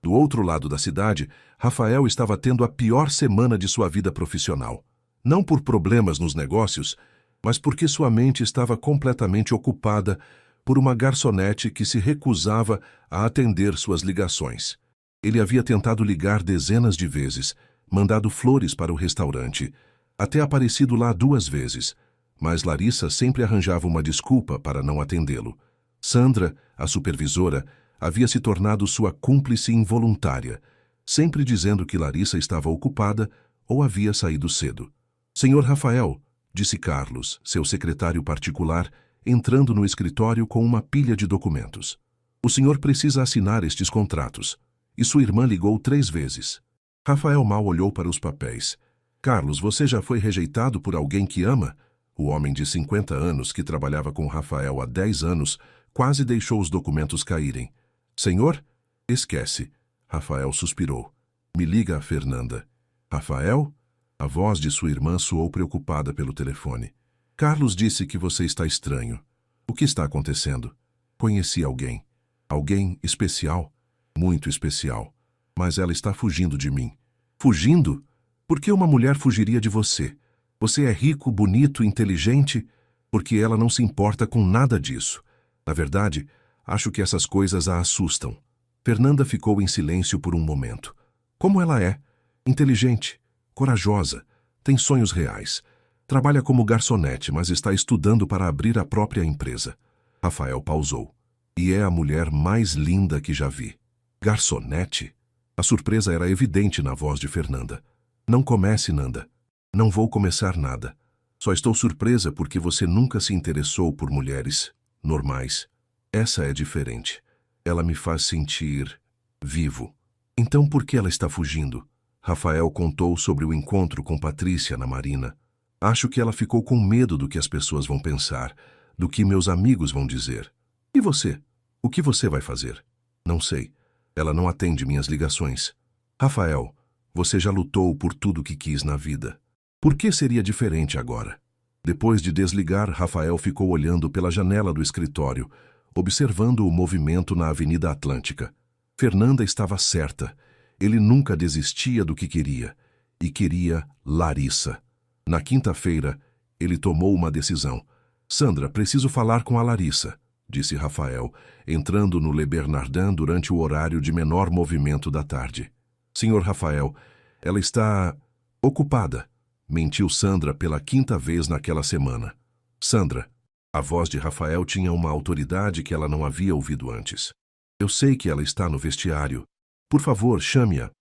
Do outro lado da cidade, Rafael estava tendo a pior semana de sua vida profissional. Não por problemas nos negócios, mas porque sua mente estava completamente ocupada por uma garçonete que se recusava a atender suas ligações. Ele havia tentado ligar dezenas de vezes, mandado flores para o restaurante, até aparecido lá 2 vezes, mas Larissa sempre arranjava uma desculpa para não atendê-lo. Sandra, a supervisora, havia se tornado sua cúmplice involuntária, sempre dizendo que Larissa estava ocupada ou havia saído cedo. Senhor Rafael, disse Carlos, seu secretário particular, entrando no escritório com uma pilha de documentos. O senhor precisa assinar estes contratos. E sua irmã ligou 3 vezes. Rafael mal olhou para os papéis. Carlos, você já foi rejeitado por alguém que ama? O homem de 50 anos, que trabalhava com Rafael há 10 anos, quase deixou os documentos caírem. Senhor? Esquece. Rafael suspirou. Me liga a Fernanda. Rafael? A voz de sua irmã soou preocupada pelo telefone. Carlos disse que você está estranho. O que está acontecendo? Conheci alguém. Alguém especial? Muito especial. Mas ela está fugindo de mim. Fugindo? Por que uma mulher fugiria de você? Você é rico, bonito, inteligente? Porque ela não se importa com nada disso. Na verdade, acho que essas coisas a assustam. Fernanda ficou em silêncio por um momento. Como ela é? Inteligente, corajosa, tem sonhos reais. Trabalha como garçonete, mas está estudando para abrir a própria empresa. Rafael pausou. E é a mulher mais linda que já vi. Garçonete? A surpresa era evidente na voz de Fernanda. Não comece, Nanda. Não vou começar nada. Só estou surpresa porque você nunca se interessou por mulheres normais. Essa é diferente. Ela me faz sentir vivo. Então por que ela está fugindo? Rafael contou sobre o encontro com Patrícia na marina. Acho que ela ficou com medo do que as pessoas vão pensar, do que meus amigos vão dizer. E você? O que você vai fazer? Não sei. Ela não atende minhas ligações. Rafael, você já lutou por tudo que quis na vida. Por que seria diferente agora? Depois de desligar, Rafael ficou olhando pela janela do escritório, observando o movimento na Avenida Atlântica. Fernanda estava certa. Ele nunca desistia do que queria. E queria Larissa. Na quinta-feira, ele tomou uma decisão. Sandra, preciso falar com a Larissa, disse Rafael, entrando no Le Bernardin durante o horário de menor movimento da tarde. Senhor Rafael, ela está ocupada, mentiu Sandra pela quinta vez naquela semana. Sandra, a voz de Rafael tinha uma autoridade que ela não havia ouvido antes. Eu sei que ela está no vestiário. Por favor, chame-a.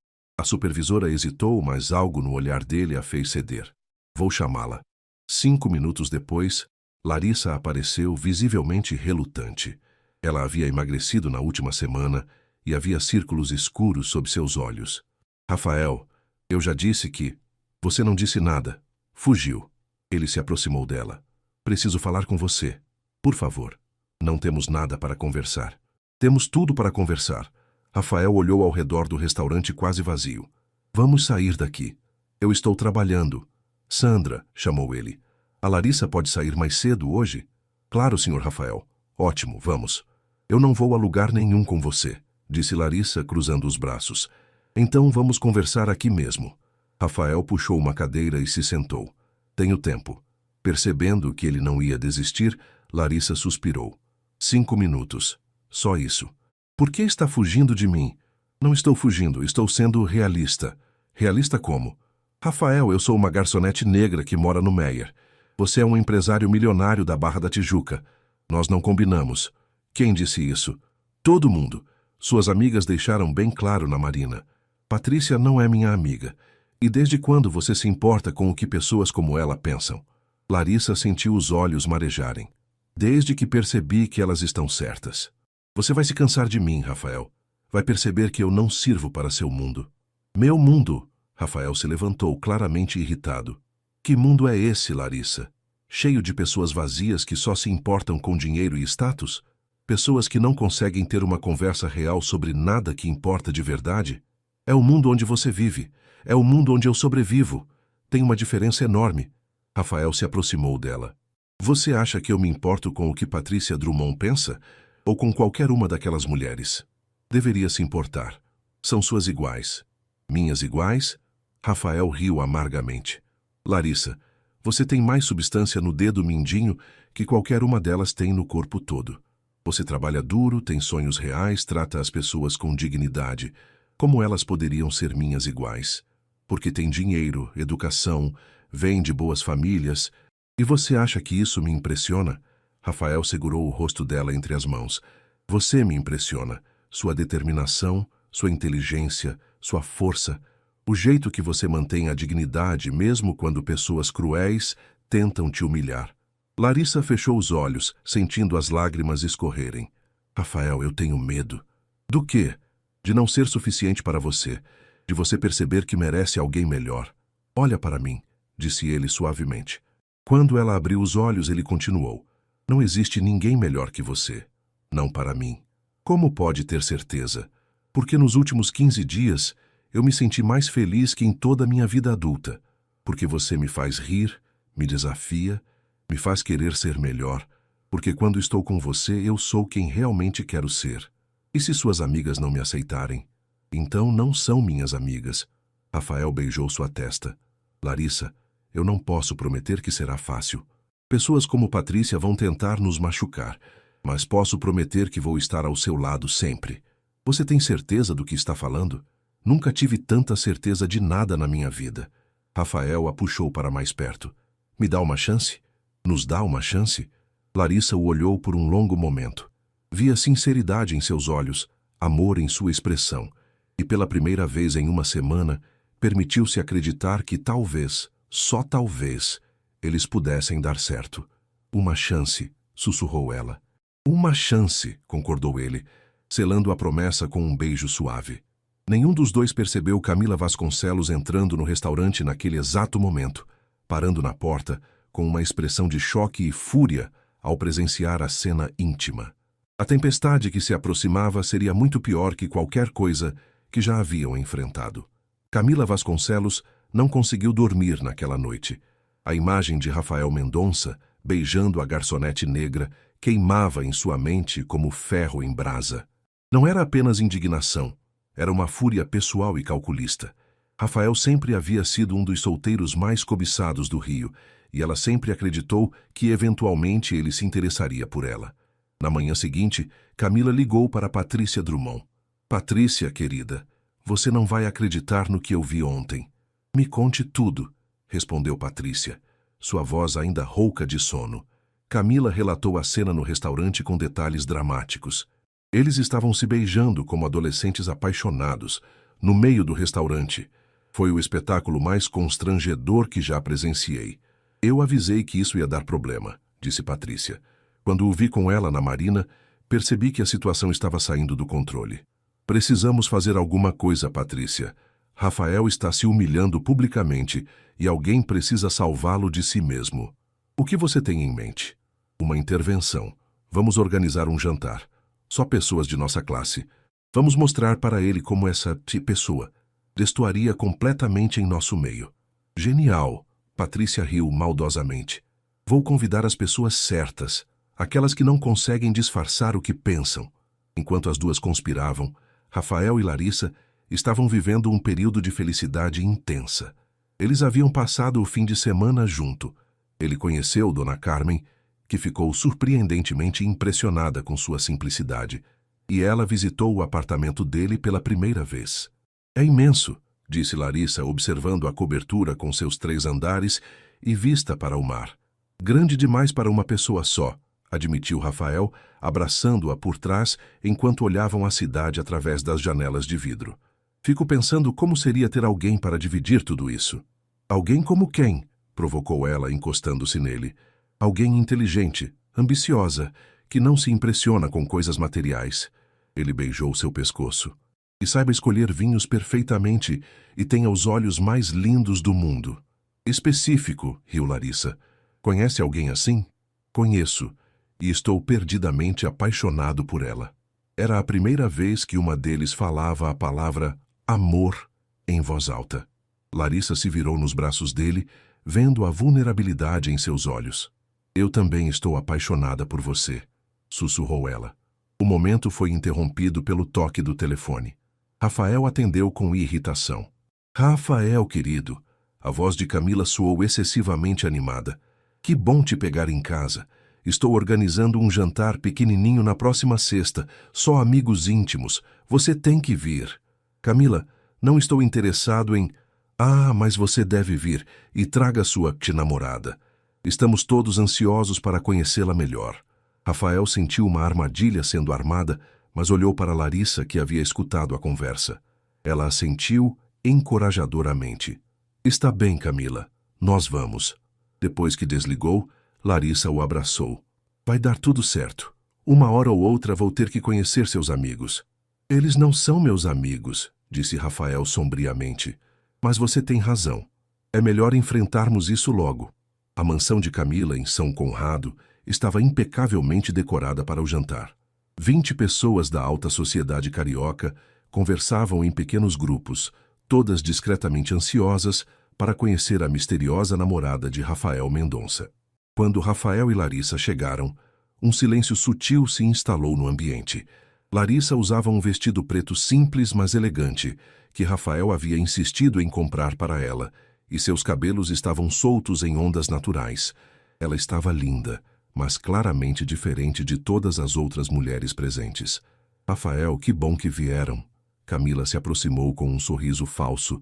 A supervisora hesitou, mas algo no olhar dele a fez ceder. Vou chamá-la. 5 minutos depois, Larissa apareceu visivelmente relutante. Ela havia emagrecido na última semana e havia círculos escuros sob seus olhos. Rafael, eu já disse que... Você não disse nada. Fugiu. Ele se aproximou dela. Preciso falar com você. Por favor. Não temos nada para conversar. Temos tudo para conversar. Rafael olhou ao redor do restaurante quase vazio. Vamos sair daqui. Eu estou trabalhando. Sandra, chamou ele. A Larissa pode sair mais cedo hoje? Claro, senhor Rafael. Ótimo, vamos. Eu não vou a lugar nenhum com você, disse Larissa, cruzando os braços. Então vamos conversar aqui mesmo. Rafael puxou uma cadeira e se sentou. Tenho tempo. Percebendo que ele não ia desistir, Larissa suspirou. 5 minutos. Só isso. Por que está fugindo de mim? Não estou fugindo, estou sendo realista. Realista como? Rafael, eu sou uma garçonete negra que mora no Meyer. Você é um empresário milionário da Barra da Tijuca. Nós não combinamos. Quem disse isso? Todo mundo. Suas amigas deixaram bem claro na marina. Patrícia não é minha amiga. E desde quando você se importa com o que pessoas como ela pensam? Larissa sentiu os olhos marejarem. Desde que percebi que elas estão certas. Você vai se cansar de mim, Rafael. Vai perceber que eu não sirvo para seu mundo. Meu mundo? Rafael se levantou, claramente irritado. Que mundo é esse, Larissa? Cheio de pessoas vazias que só se importam com dinheiro e status? Pessoas que não conseguem ter uma conversa real sobre nada que importa de verdade? É o mundo onde você vive. É o mundo onde eu sobrevivo. Tem uma diferença enorme. Rafael se aproximou dela. Você acha que eu me importo com o que Patrícia Drummond pensa? Ou com qualquer uma daquelas mulheres? Deveria se importar. São suas iguais. Minhas iguais? Rafael riu amargamente. Larissa, você tem mais substância no dedo mindinho que qualquer uma delas tem no corpo todo. Você trabalha duro, tem sonhos reais, trata as pessoas com dignidade. Como elas poderiam ser minhas iguais? Porque tem dinheiro, educação, vem de boas famílias. E você acha que isso me impressiona? Rafael segurou o rosto dela entre as mãos. Você me impressiona. Sua determinação, sua inteligência, sua força... O jeito que você mantém a dignidade mesmo quando pessoas cruéis tentam te humilhar. Larissa fechou os olhos, sentindo as lágrimas escorrerem. Rafael, eu tenho medo. Do quê? De não ser suficiente para você. De você perceber que merece alguém melhor. Olha para mim, disse ele suavemente. Quando ela abriu os olhos, ele continuou. Não existe ninguém melhor que você. Não para mim. Como pode ter certeza? Porque nos últimos 15 dias... Eu me senti mais feliz que em toda a minha vida adulta, porque você me faz rir, me desafia, me faz querer ser melhor, porque quando estou com você eu sou quem realmente quero ser. E se suas amigas não me aceitarem? Então não são minhas amigas. Rafael beijou sua testa. Larissa, eu não posso prometer que será fácil. Pessoas como Patrícia vão tentar nos machucar, mas posso prometer que vou estar ao seu lado sempre. Você tem certeza do que está falando? Nunca tive tanta certeza de nada na minha vida. Rafael a puxou para mais perto. Me dá uma chance? Nos dá uma chance? Larissa o olhou por um longo momento. Via sinceridade em seus olhos, amor em sua expressão, e pela primeira vez em uma semana, permitiu-se acreditar que talvez, só talvez, eles pudessem dar certo. Uma chance, sussurrou ela. Uma chance, concordou ele, selando a promessa com um beijo suave. Nenhum dos dois percebeu Camila Vasconcelos entrando no restaurante naquele exato momento, parando na porta, com uma expressão de choque e fúria ao presenciar a cena íntima. A tempestade que se aproximava seria muito pior que qualquer coisa que já haviam enfrentado. Camila Vasconcelos não conseguiu dormir naquela noite. A imagem de Rafael Mendonça, beijando a garçonete negra, queimava em sua mente como ferro em brasa. Não era apenas indignação, era uma fúria pessoal e calculista. Rafael sempre havia sido um dos solteiros mais cobiçados do Rio, e ela sempre acreditou que eventualmente ele se interessaria por ela. Na manhã seguinte, Camila ligou para Patrícia Drummond. Patrícia, querida, você não vai acreditar no que eu vi ontem. Me conte tudo, respondeu Patrícia, sua voz ainda rouca de sono. Camila relatou a cena no restaurante com detalhes dramáticos. Eles estavam se beijando como adolescentes apaixonados, no meio do restaurante. Foi o espetáculo mais constrangedor que já presenciei. Eu avisei que isso ia dar problema, disse Patrícia. Quando o vi com ela na marina, percebi que a situação estava saindo do controle. Precisamos fazer alguma coisa, Patrícia. Rafael está se humilhando publicamente e alguém precisa salvá-lo de si mesmo. O que você tem em mente? Uma intervenção. Vamos organizar um jantar. Só pessoas de nossa classe. Vamos mostrar para ele como essa pessoa destoaria completamente em nosso meio. Genial! Patrícia riu maldosamente. Vou convidar as pessoas certas, aquelas que não conseguem disfarçar o que pensam. Enquanto as duas conspiravam, Rafael e Larissa estavam vivendo um período de felicidade intensa. Eles haviam passado o fim de semana junto. Ele conheceu Dona Carmen, que ficou surpreendentemente impressionada com sua simplicidade, e ela visitou o apartamento dele pela primeira vez. É imenso, disse Larissa, observando a cobertura com seus 3 andares e vista para o mar. Grande demais para uma pessoa só, admitiu Rafael, abraçando-a por trás enquanto olhavam a cidade através das janelas de vidro. Fico pensando como seria ter alguém para dividir tudo isso. Alguém como quem? Provocou ela, encostando-se nele. Alguém inteligente, ambiciosa, que não se impressiona com coisas materiais. Ele beijou seu pescoço. E saiba escolher vinhos perfeitamente e tenha os olhos mais lindos do mundo. Específico, riu Larissa. Conhece alguém assim? Conheço, e estou perdidamente apaixonado por ela. Era a primeira vez que uma deles falava a palavra amor em voz alta. Larissa se virou nos braços dele, vendo a vulnerabilidade em seus olhos. Eu também estou apaixonada por você, sussurrou ela. O momento foi interrompido pelo toque do telefone. Rafael atendeu com irritação. Rafael, querido, a voz de Camila soou excessivamente animada. Que bom te pegar em casa. Estou organizando um jantar pequenininho na próxima sexta, só amigos íntimos. Você tem que vir. Camila, não estou interessado em... Ah, mas você deve vir e traga sua namorada. Estamos todos ansiosos para conhecê-la melhor. Rafael sentiu uma armadilha sendo armada, mas olhou para Larissa, que havia escutado a conversa. Ela assentiu encorajadoramente. Está bem, Camila. Nós vamos. Depois que desligou, Larissa o abraçou. Vai dar tudo certo. Uma hora ou outra vou ter que conhecer seus amigos. Eles não são meus amigos, disse Rafael sombriamente. Mas você tem razão. É melhor enfrentarmos isso logo. A mansão de Camila, em São Conrado, estava impecavelmente decorada para o jantar. 20 pessoas da alta sociedade carioca conversavam em pequenos grupos, todas discretamente ansiosas para conhecer a misteriosa namorada de Rafael Mendonça. Quando Rafael e Larissa chegaram, um silêncio sutil se instalou no ambiente. Larissa usava um vestido preto simples, mas elegante, que Rafael havia insistido em comprar para ela, e seus cabelos estavam soltos em ondas naturais. Ela estava linda, mas claramente diferente de todas as outras mulheres presentes. Rafael, que bom que vieram. Camila se aproximou com um sorriso falso.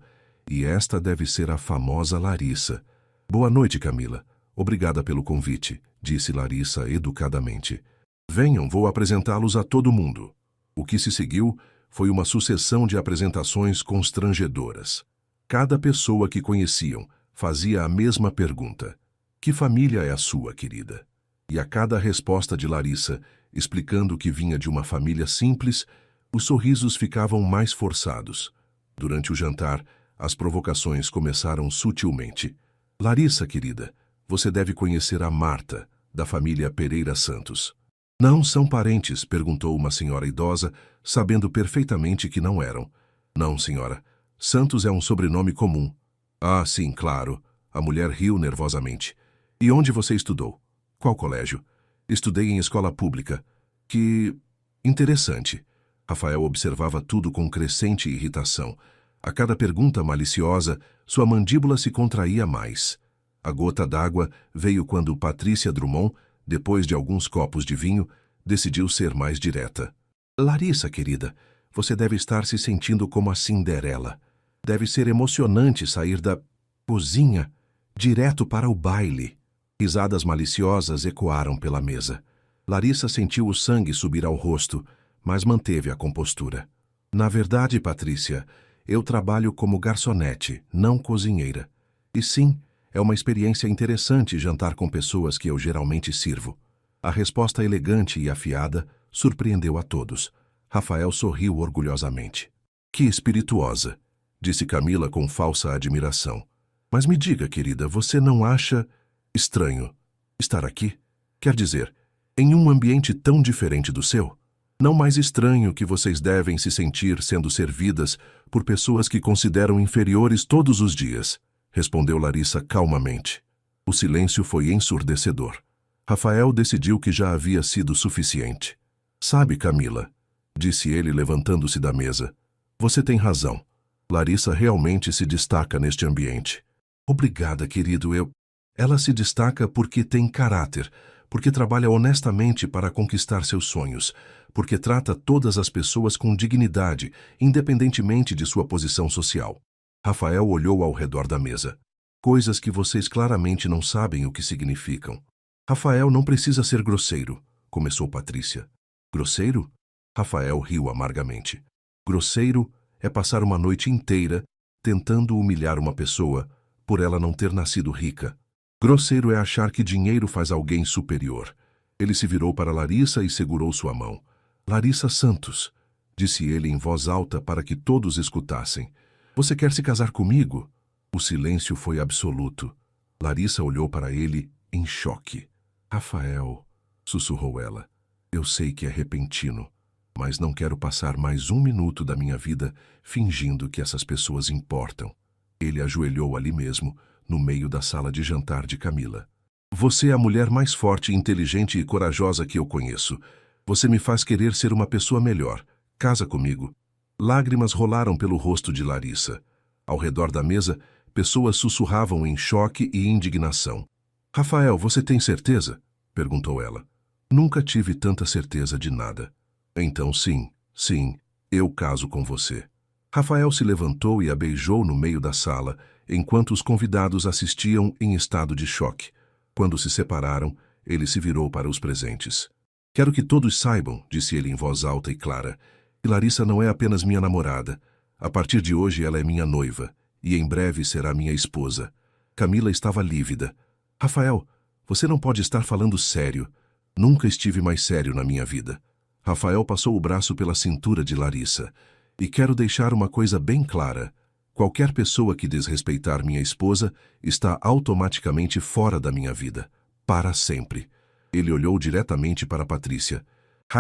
E esta deve ser a famosa Larissa. Boa noite, Camila. Obrigada pelo convite, disse Larissa educadamente. Venham, vou apresentá-los a todo mundo. O que se seguiu foi uma sucessão de apresentações constrangedoras. Cada pessoa que conheciam fazia a mesma pergunta. Que família é a sua, querida? E a cada resposta de Larissa, explicando que vinha de uma família simples, os sorrisos ficavam mais forçados. Durante o jantar, as provocações começaram sutilmente. Larissa, querida, você deve conhecer a Marta, da família Pereira Santos. Não são parentes? Perguntou uma senhora idosa, sabendo perfeitamente que não eram. Não, senhora. Santos é um sobrenome comum. Ah, sim, claro. A mulher riu nervosamente. E onde você estudou? Qual colégio? Estudei em escola pública. Que... interessante. Rafael observava tudo com crescente irritação. A cada pergunta maliciosa, sua mandíbula se contraía mais. A gota d'água veio quando Patrícia Drummond, depois de alguns copos de vinho, decidiu ser mais direta. Larissa, querida, você deve estar se sentindo como a Cinderela. Deve ser emocionante sair da cozinha direto para o baile. Risadas maliciosas ecoaram pela mesa. Larissa sentiu o sangue subir ao rosto, mas manteve a compostura. Na verdade, Patrícia, eu trabalho como garçonete, não cozinheira. E sim, é uma experiência interessante jantar com pessoas que eu geralmente sirvo. A resposta elegante e afiada surpreendeu a todos. Rafael sorriu orgulhosamente. Que espirituosa, disse Camila com falsa admiração. Mas me diga, querida, você não acha estranho estar aqui? Quer dizer, em um ambiente tão diferente do seu? Não mais estranho que vocês devem se sentir sendo servidas por pessoas que consideram inferiores todos os dias, respondeu Larissa calmamente. O silêncio foi ensurdecedor. Rafael decidiu que já havia sido suficiente. Sabe, Camila, disse ele levantando-se da mesa, você tem razão. Larissa realmente se destaca neste ambiente. Obrigada, querido, Ela se destaca porque tem caráter, porque trabalha honestamente para conquistar seus sonhos, porque trata todas as pessoas com dignidade, independentemente de sua posição social. Rafael olhou ao redor da mesa. Coisas que vocês claramente não sabem o que significam. Rafael não precisa ser grosseiro, começou Patrícia. Grosseiro? Rafael riu amargamente. Grosseiro é passar uma noite inteira tentando humilhar uma pessoa por ela não ter nascido rica. Grosseiro é achar que dinheiro faz alguém superior. Ele se virou para Larissa e segurou sua mão. Larissa Santos, disse ele em voz alta para que todos escutassem. Você quer se casar comigo? O silêncio foi absoluto. Larissa olhou para ele em choque. Rafael, sussurrou ela, eu sei que é repentino, mas não quero passar mais um minuto da minha vida fingindo que essas pessoas importam. Ele ajoelhou ali mesmo, no meio da sala de jantar de Camila. Você é a mulher mais forte, inteligente e corajosa que eu conheço. Você me faz querer ser uma pessoa melhor. Casa comigo. Lágrimas rolaram pelo rosto de Larissa. Ao redor da mesa, pessoas sussurravam em choque e indignação. Rafael, você tem certeza? Perguntou ela. Nunca tive tanta certeza de nada. Então sim, eu caso com você. Rafael se levantou e a beijou no meio da sala, enquanto os convidados assistiam em estado de choque. Quando se separaram, ele se virou para os presentes. Quero que todos saibam, disse ele em voz alta e clara, que Larissa não é apenas minha namorada. A partir de hoje ela é minha noiva, e em breve será minha esposa. Camila estava lívida. Rafael, você não pode estar falando sério. Nunca estive mais sério na minha vida. Rafael passou o braço pela cintura de Larissa. E quero deixar uma coisa bem clara. Qualquer pessoa que desrespeitar minha esposa está automaticamente fora da minha vida. Para sempre. Ele olhou diretamente para Patrícia.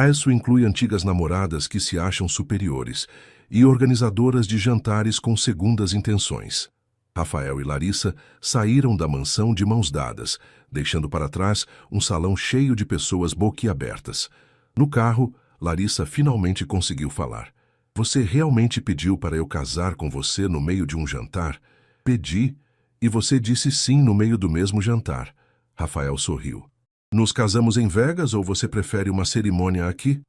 Isso inclui antigas namoradas que se acham superiores e organizadoras de jantares com segundas intenções. Rafael e Larissa saíram da mansão de mãos dadas, deixando para trás um salão cheio de pessoas boquiabertas. No carro, Larissa finalmente conseguiu falar. Você realmente pediu para eu casar com você no meio de um jantar? Pedi, e você disse sim no meio do mesmo jantar. Rafael sorriu. Nos casamos em Vegas ou você prefere uma cerimônia aqui?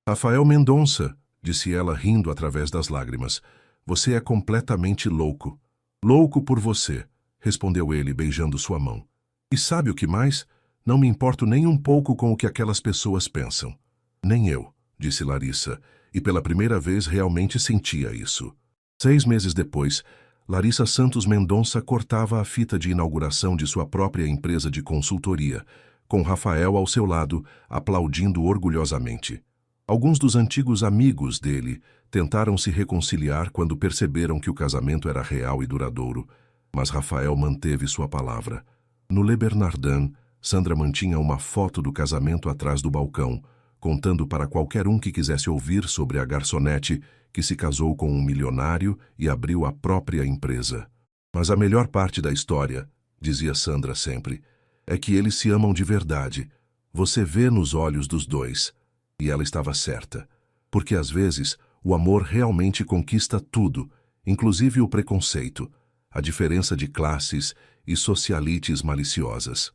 Rafael Mendonça, disse ela rindo através das lágrimas, você é completamente louco. Louco por você, respondeu ele beijando sua mão. E sabe o que mais? Não me importo nem um pouco com o que aquelas pessoas pensam. Nem eu, disse Larissa, e pela primeira vez realmente sentia isso. 6 meses depois, Larissa Santos Mendonça cortava a fita de inauguração de sua própria empresa de consultoria, com Rafael ao seu lado, aplaudindo orgulhosamente. Alguns dos antigos amigos dele tentaram se reconciliar quando perceberam que o casamento era real e duradouro, mas Rafael manteve sua palavra. No Le Bernardin, Sandra mantinha uma foto do casamento atrás do balcão, contando para qualquer um que quisesse ouvir sobre a garçonete que se casou com um milionário e abriu a própria empresa. Mas a melhor parte da história, dizia Sandra sempre, é que eles se amam de verdade. Você vê nos olhos dos dois. E ela estava certa, porque às vezes o amor realmente conquista tudo, inclusive o preconceito, a diferença de classes e socialites maliciosas.